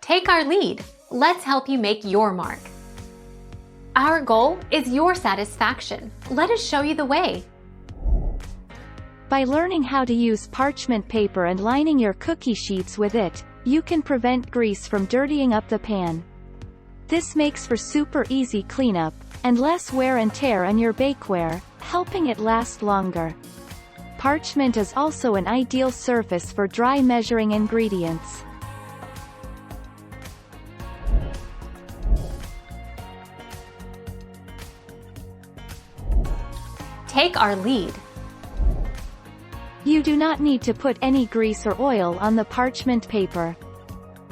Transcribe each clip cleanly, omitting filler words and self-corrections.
Take our lead. Let's help you make your mark. Our goal is your satisfaction. Let us show you the way. By learning how to use parchment paper and lining your cookie sheets with it, you can prevent grease from dirtying up the pan. This makes for super easy cleanup, and less wear and tear on your bakeware, helping it last longer. Parchment is also an ideal surface for dry measuring ingredients. Take our lead. You do not need to put any grease or oil on the parchment paper.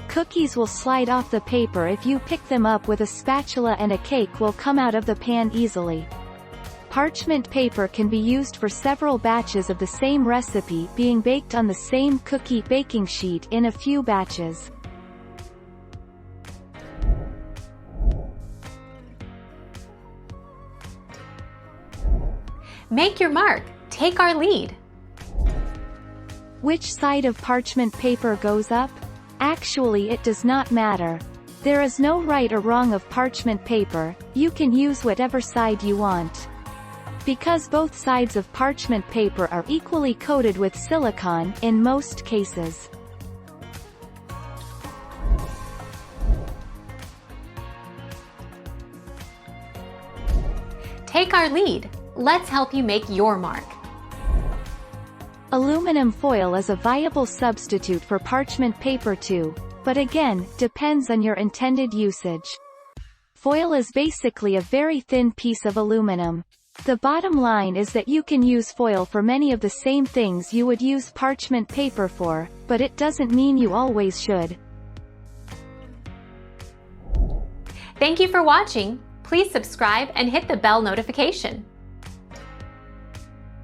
Cookies will slide off the paper if you pick them up with a spatula, and a cake will come out of the pan easily. Parchment paper can be used for several batches of the same recipe being baked on the same cookie baking sheet in a few batches. Make your mark. Take our lead. Which side of parchment paper goes up? Actually, it does not matter. There is no right or wrong of parchment paper, you can use whatever side you want. Because both sides of parchment paper are equally coated with silicone in most cases. Take our lead. Let's help you make your mark. Aluminum foil is a viable substitute for parchment paper too, but again, depends on your intended usage. Foil is basically a very thin piece of aluminum. The bottom line is that you can use foil for many of the same things you would use parchment paper for, but it doesn't mean you always should. Thank you for watching. Please subscribe and hit the bell notification.